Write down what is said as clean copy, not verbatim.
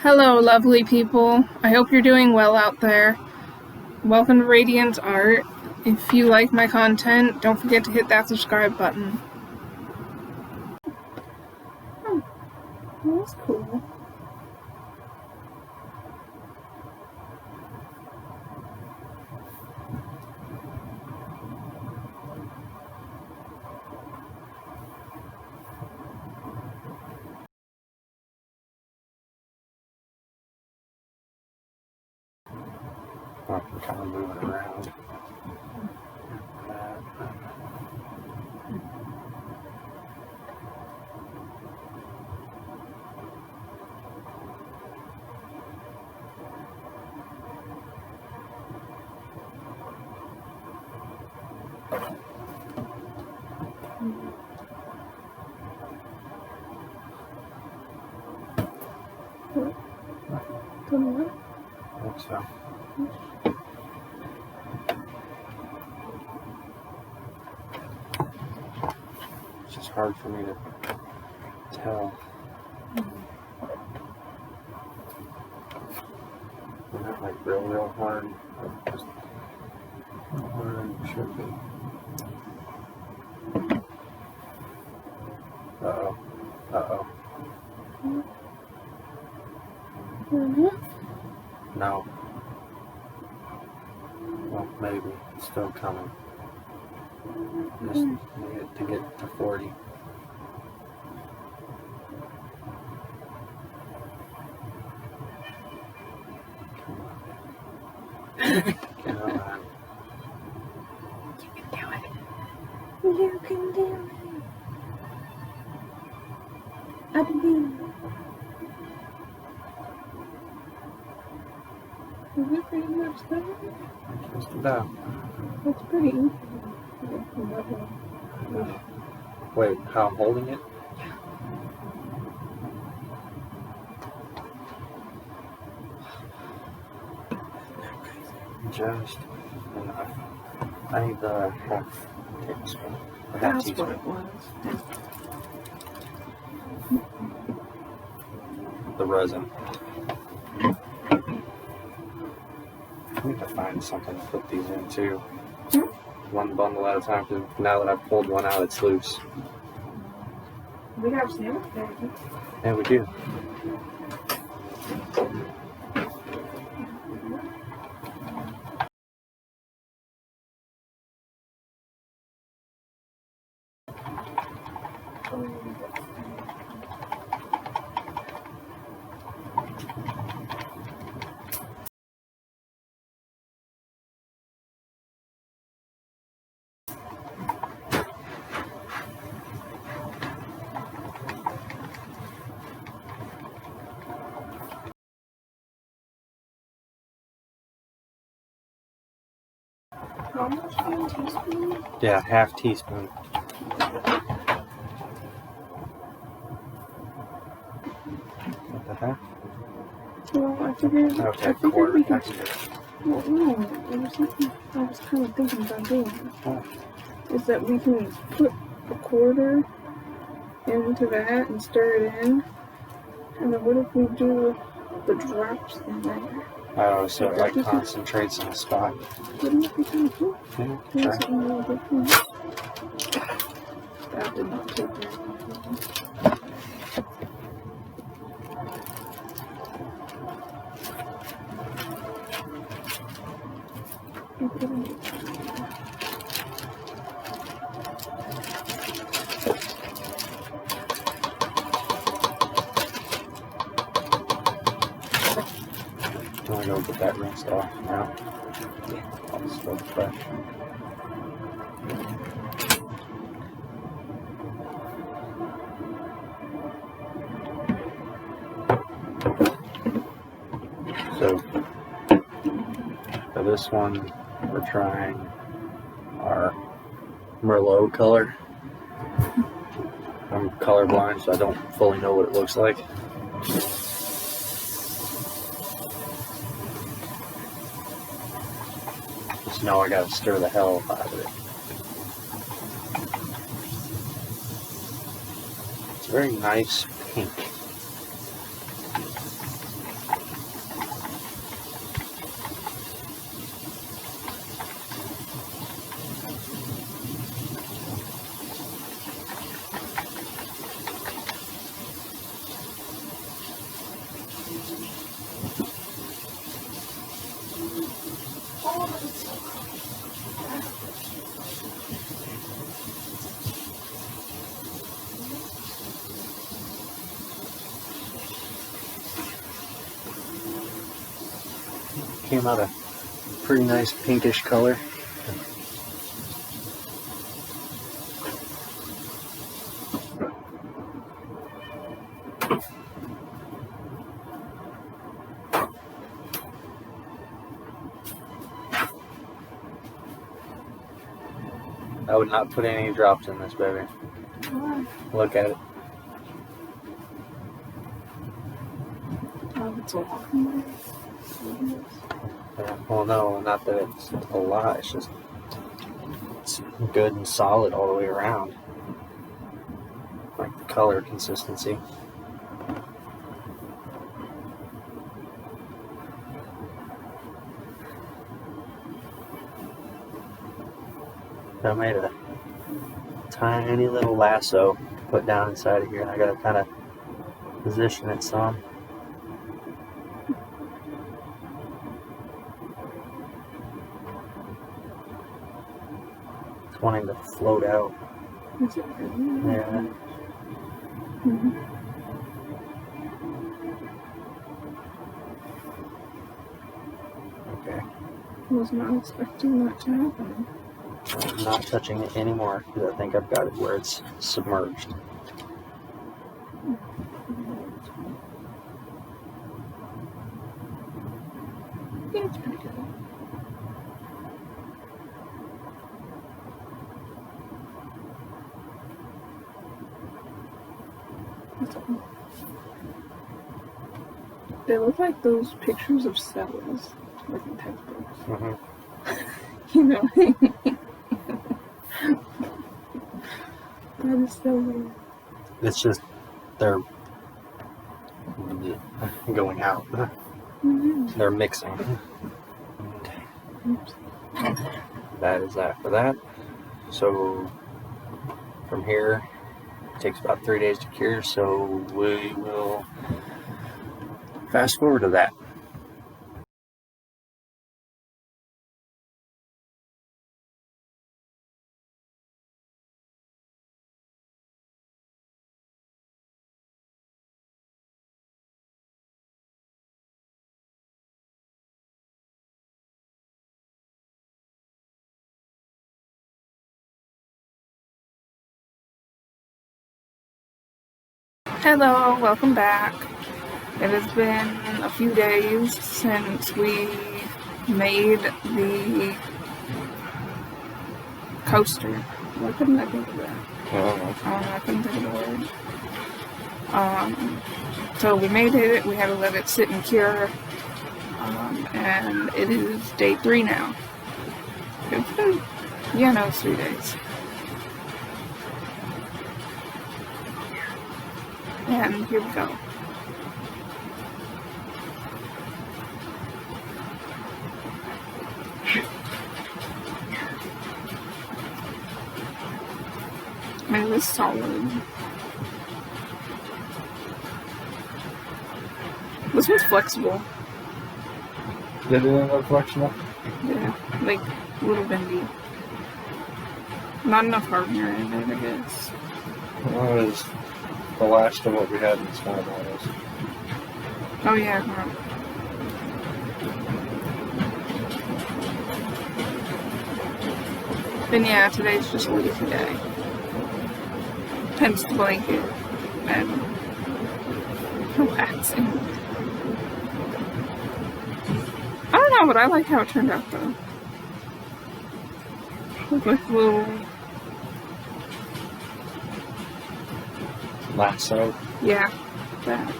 Hello, lovely people. I hope you're doing well out there. Welcome to Radiant Art. If you like my content, don't forget to hit that subscribe button. That's cool. I can kind of move it around. I think so. It's just hard for me to tell. They're not like real hard. Just how hard it should be. Uh-oh. Uh-oh. No. Well, maybe. It's still coming. Just need it to get to 40. Come on. Come on. You can do it. You can do it. I believe. Is it pretty much done? Just about. That's pretty. Wait, how I'm holding it? Just enough. I need the half tablespoon. Or half That's teaspoon. what it was. The resin. I need to find something to put these in too. One bundle at a time, because now that I've pulled one out, it's loose. We have sandwich bags. Yeah, we do. How much? 1 teaspoon? Yeah, half teaspoon. What the heck? Well, I figured. Okay, I figured quarter. we could. That's good. Well, no, there was something I was kind of thinking about doing. Oh. Is that we can put a quarter into that and stir it in, and then what if we do the drops in there? Oh, so it like concentrates in a spot. Wouldn't it be kind of cool? Yeah, Doing sure. something a little different. That did not take very long. I'm gonna go get that rinsed off now. It's still fresh. So for this one, we're trying our Merlot color. I'm colorblind, so I don't fully know what it looks like. Just know I gotta stir the hell out of it. It's a very nice pink. came out a pretty nice pinkish color. I would not put any drops in this, baby. Look at it. Oh, it's a lot. Yeah, well, no, not that it's a lot. It's just it's good and solid all the way around. Like the color consistency. I made a tiny little lasso to put down inside of here, and I gotta kind of position it some. It's wanting to float out. Is it really? Yeah. Mm-hmm. Okay. Was not expecting that to happen. I'm not touching it anymore because I think I've got it where it's submerged. Yeah, it's pretty good. They look like those pictures of cells, like in textbooks. Mm-hmm. You know? That is so weird. It's just they're going out. Mm-hmm. They're mixing. Oops. That is that for that. So from here, it takes about 3 days to cure, so we will fast forward to that. Hello, welcome back. It has been a few days since we made the coaster. Why couldn't I think of that? I couldn't think of the word. So we made it, we had to let it sit and cure, and it is day 3 now. Yeah, no, it's 3 days. And here we go. It was solid. This one's flexible. Did it end up flexible? Yeah, like a little bendy. Not enough hardener in it, I guess. Well, it was the last of what we had in the small bottles. Oh yeah, huh. Then yeah, today's just a lazy day. Hence the blanket and relaxing. I don't know, but I like how it turned out though. With like little Lasso. yeah, that.